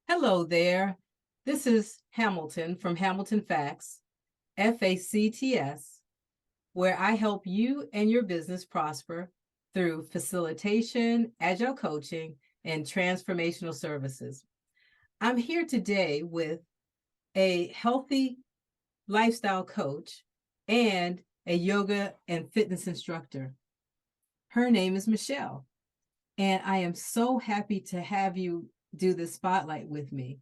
Hello there. This is Hamilton from Hamilton Facts, FACTS, where I help you and your business prosper through facilitation, agile coaching, and transformational services. I'm here today with a healthy lifestyle coach and a yoga and fitness instructor. Her name is Michelle, and I am so happy to have you do this spotlight with me.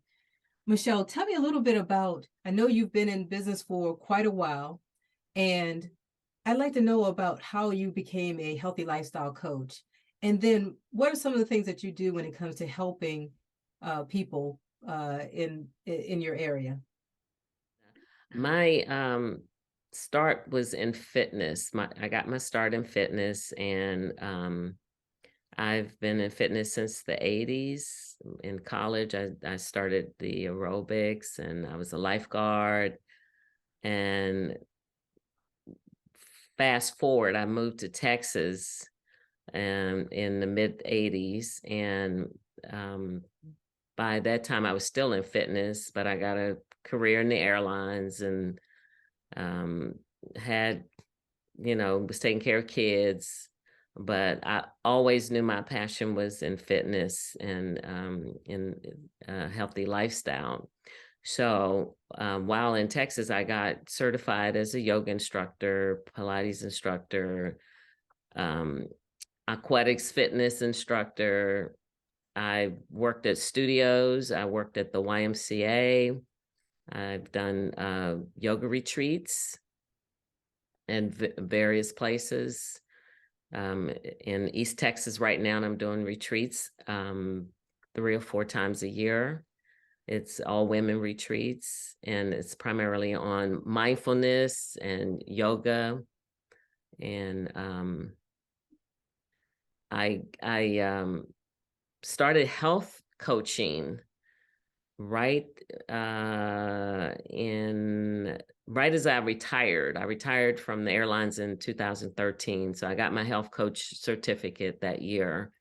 Michelle, tell me a little bit about, I know you've been in business for quite a while, and I'd like to know about how you became a healthy lifestyle coach. And then what are some of the things that you do when it comes to helping people in your area? My start was in fitness. I got my start in fitness, and I've been in fitness since the 80s. In college, I started the aerobics, and I was a lifeguard. And fast forward, I moved to Texas in the mid 80s, and um, by that time, I was still in fitness, but I got a career in the airlines and um, had, was taking care of kids, but I always knew my passion was in fitness and in healthy lifestyle. So while in Texas, I got certified as a yoga instructor, Pilates instructor, um, aquatics fitness instructor. I worked at studios. I worked at the YMCA. I've done yoga retreats in various places. In East Texas right now, and I'm doing retreats 3 or 4 times a year. It's all women retreats, and it's primarily on mindfulness and yoga. And I started health coaching right in right as I retired. I retired from the airlines in 2013, so I got my health coach certificate that year.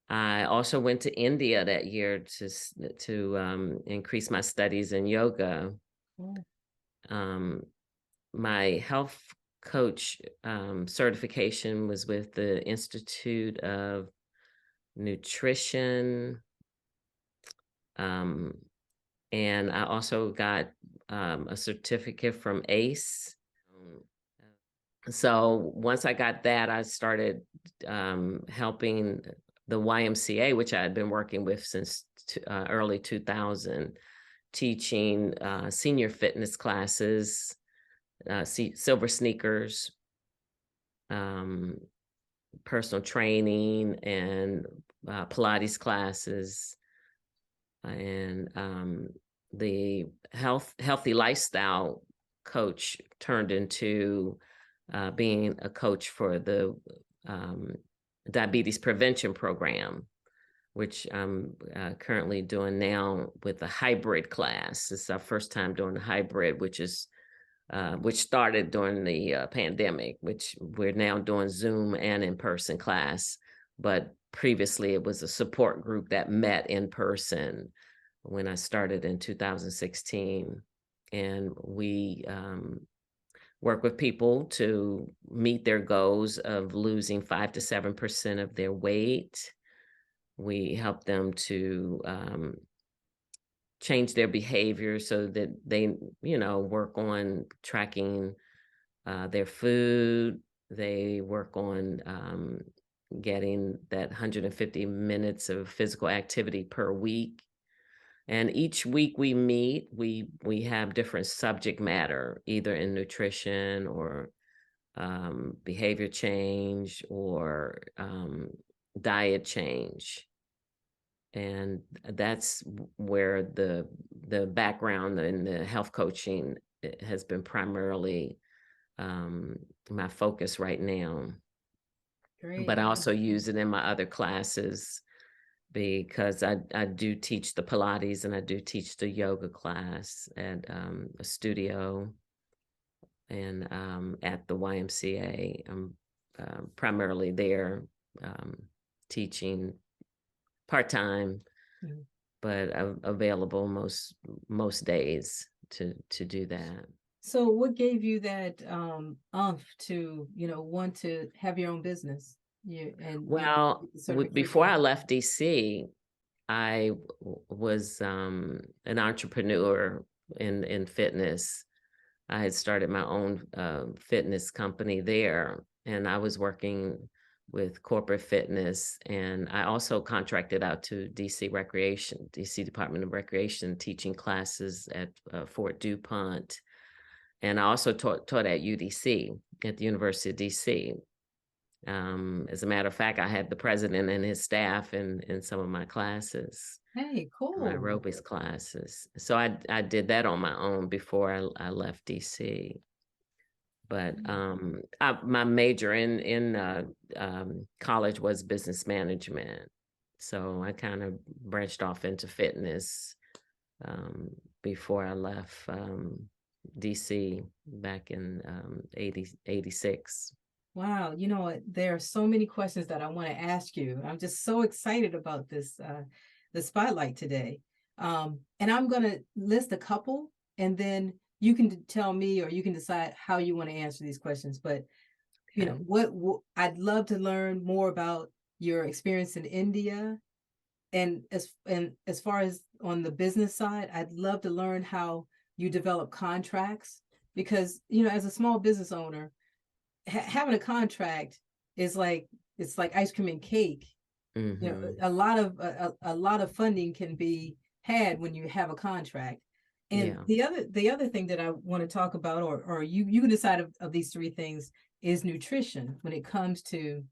I also went to India that year to increase my studies in yoga. Oh, um, my health coach certification was with the Institute of Nutrition. um, and I also got a certificate from ACE. So once I got that, I started helping the YMCA, which I had been working with since early 2000, teaching senior fitness classes, silver sneakers, um, personal training, and Pilates classes, and the healthy lifestyle coach turned into being a coach for the um, diabetes prevention program, which I'm currently doing now with a hybrid class. It's our first time doing a hybrid, which started during the pandemic, which we're now doing Zoom and in-person class. But previously, it was a support group that met in person when I started in 2016. And we work with people to meet their goals of losing 5 to 7% of their weight. We help them to change their behavior so that they, work on tracking their food. They work on getting that 150 minutes of physical activity per week. And each week we meet, we have different subject matter, either in nutrition or behavior change or diet change. And that's where the background in the health coaching has been primarily my focus right now. But I great. also use it in my other classes because I do teach the Pilates and I do teach the yoga class at a studio and at the YMCA. I'm primarily there teaching part-time. Mhm. but available most days to do that. So what gave you that umph to, want to have your own business? Well, The before I certification. left DC, I was an entrepreneur in fitness. I had started my own fitness company there, and I was working with corporate fitness, and I also contracted out to DC Department of Recreation, teaching classes at Fort DuPont, and I also taught at UDC, at the University of DC. As a matter of fact, I had the president and his staff in some of my classes, Hey, my cool. aerobics classes. So I did that on my own before I left DC. But my major in college was business management, so I kind of branched off into fitness before I left DC back in 86. Wow, you know what? There are so many questions that I want to ask you. I'm just so excited about this, the spotlight today. And I'm going to list a couple, and then you can tell me, or you can decide how you want to answer these questions. But Okay. what I'd love to learn more about your experience in India, and as far as on the business side, I'd love to learn how you develop contracts, because as a small business owner, having a contract is like, it's like ice cream and cake. Mm-hmm. A lot of funding can be had when you have a contract. And Yeah. the other thing that I want to talk about, or you can decide of these three things, is nutrition when it comes to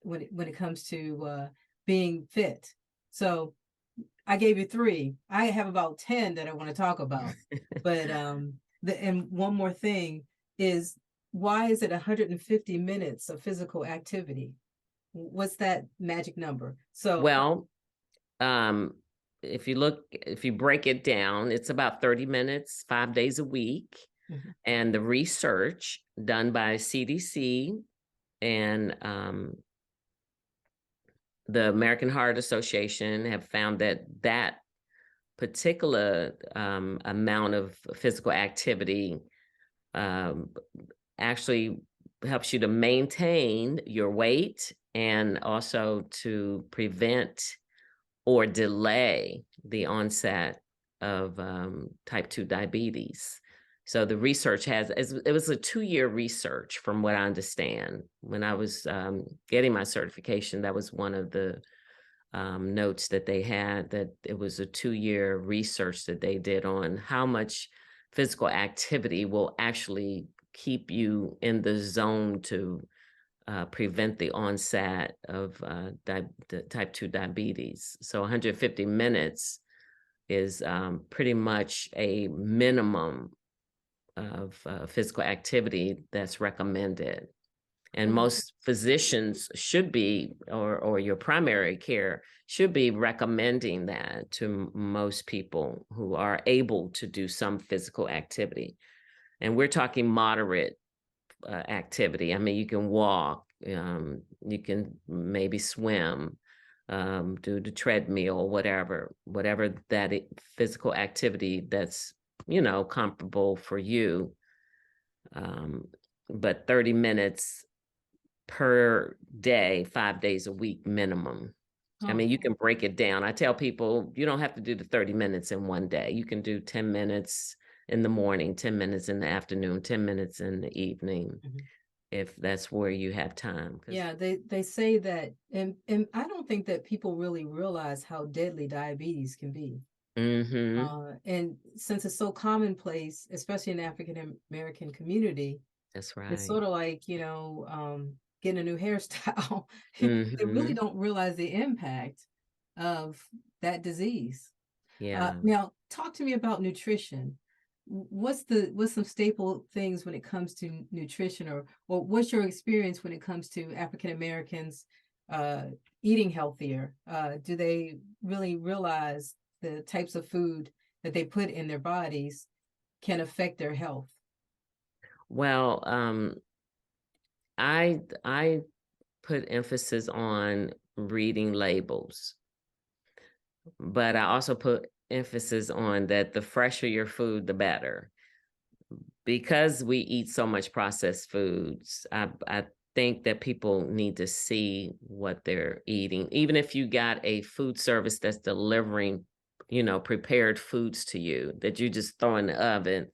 when it comes to being fit. So I gave you three. I have about 10 that I want to talk about. But and one more thing is, why is it 150 minutes of physical activity? What's that magic number? So, Well, um, if you break it down, it's about 30 minutes, 5 days a week. mhm. And the research done by CDC and the American Heart Association have found that particular amount of physical activity um, actually helps you to maintain your weight and also to prevent or delay the onset of type 2 diabetes. So the research it was a 2-year research from what I understand. When I was getting my certification, that was one of the notes that they had, that it was a 2-year research that they did on how much physical activity will actually keep you in the zone to prevent the onset of type 2 diabetes. So 150 minutes is pretty much a minimum of physical activity that's recommended. And Well, most physicians should be, or your primary care should be recommending that to most people who are able to do some physical activity. And we're talking moderate activity. I mean, you can walk, you can maybe swim, do the treadmill, whatever that physical activity that's, comparable for you. But 30 minutes per day, 5 days a week minimum. I oh, mean, you can break it down. I tell people you don't have to do the 30 minutes in one day. You can do 10 minutes in the morning, 10 minutes in the afternoon, 10 minutes in the evening, mhm. if that's where you have time. Yeah, they say that, and I don't think that people really realize how deadly diabetes can be. Mm-hmm. And since it's so commonplace, especially in the African American community, That's it's right. sort of like, getting a new hairstyle. They really Mm-hmm. don't realize the impact of that disease. Yeah. Now, talk to me about nutrition. What's some staple things when it comes to nutrition, or what's your experience when it comes to African Americans uh, eating healthier? Do they really realize the types of food that they put in their bodies can affect their health? Well, I put emphasis on reading labels. but I also put emphasis on that the fresher your food, the better. Because we eat so much processed foods, I think that people need to see what they're eating. Even if you got a food service that's delivering, prepared foods to you that you just throw in the oven,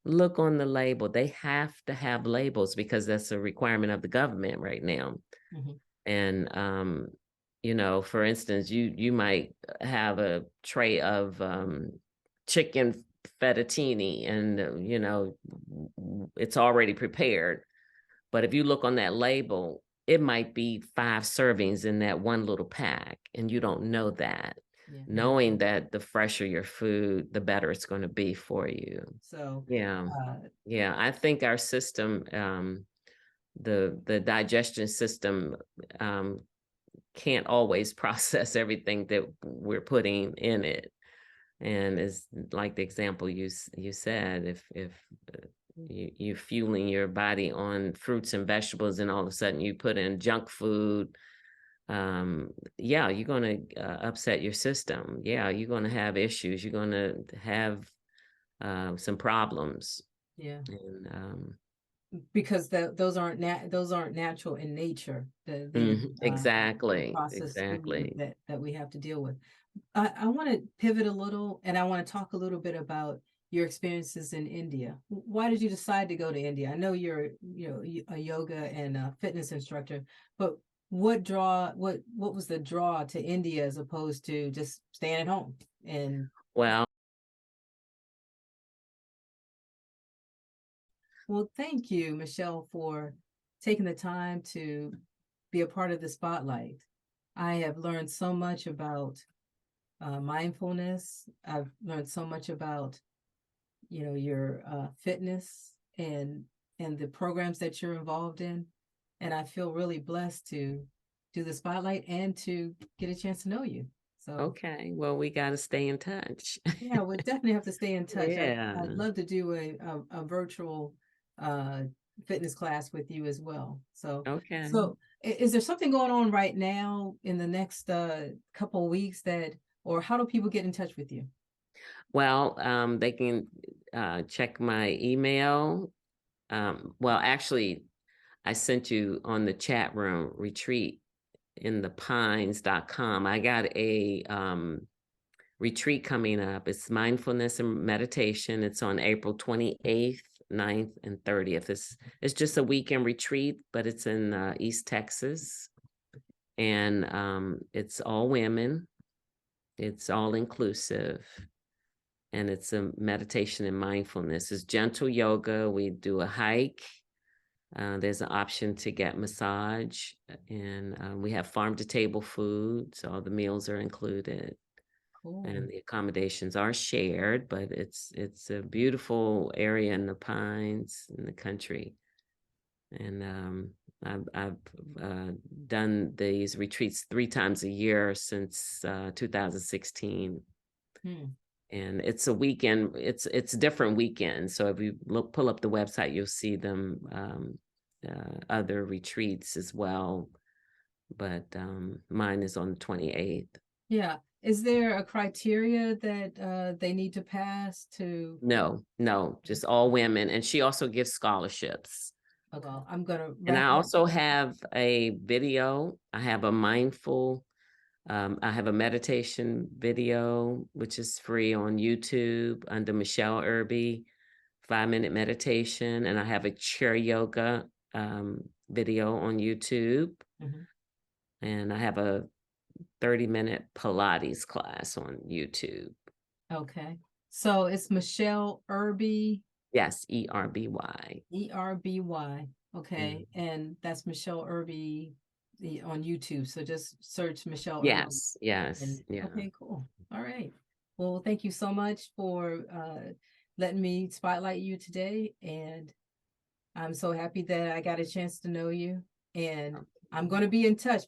look on the label. They have to have labels because that's a requirement of the government right now. Mhm. And for instance, you might have a tray of chicken fettuccine, and it's already prepared. But if you look on that label, it might be 5 servings in that one little pack, and you don't know that. Yeah. Knowing that the fresher your food, the better it's going to be for you. So, Yeah. uh, Yeah. I think our system, the digestion system, can't always process everything that we're putting in it. And it's like the example you said, if you're fueling your body on fruits and vegetables, and all of a sudden you put in junk food, yeah, you're going to upset your system. Yeah, you're going to have issues. You're going to have some problems. yeah, And because those aren't natural in nature. The exactly, processed food exactly. that we have to deal with. I want to pivot a little, and I want to talk a little bit about your experiences in India. Why did you decide to go to India? I know you're, a yoga and a fitness instructor, but what was the draw to India as opposed to just staying at home? And Well, well, thank you, Michelle, for taking the time to be a part of the spotlight. I have learned so much about mindfulness. I've learned so much about your fitness and the programs that you're involved in, and I feel really blessed to do the spotlight and to get a chance to know you. So okay. Well, we got to stay in touch. yeah, we'll definitely have to stay in touch. I'd Yeah. love to do a virtual uh fitness class with you as well. So Okay. so is there something going on right now in the next couple of weeks or how do people get in touch with you? Well, they can check my email. Well, actually, I sent you on the chat room retreat in the pines.com. I got a retreat coming up. It's mindfulness and meditation. It's on April 28th, 9th, and 30th. It's just a weekend retreat, but it's in East Texas. And it's all women. It's all inclusive. And it's a meditation and mindfulness. It's gentle yoga. We do a hike. There's an option to get massage, and we have farm to table food, so all the meals are included, Cool. and the accommodations are shared. But it's a beautiful area in the pines in the country, and I've done these retreats 3 times a year since 2016. Hmm. And it's a weekend. It's different weekends. So if you pull up the website, you'll see them other retreats as well. But mine is on the 28th. Yeah. Is there a criteria that they need to pass to? No, just all women. And she also gives scholarships. Okay, well, I'm gonna And wrap I up. also have a video. I have a I have a meditation video, which is free on YouTube under Michelle Erby, 5-minute meditation. And I have a chair yoga video on YouTube. Mhm. And I have a 30-minute Pilates class on YouTube. Okay. So it's Michelle Erby, Yes, ERBY. Erby. Mm. Okay. And that's Michelle Erby on YouTube. So just search Michelle Erby. Yes, yes, And yeah. okay, cool. All right. Well, thank you so much for letting me spotlight you today. And I'm so happy that I got a chance to know you. And I'm going to be in touch.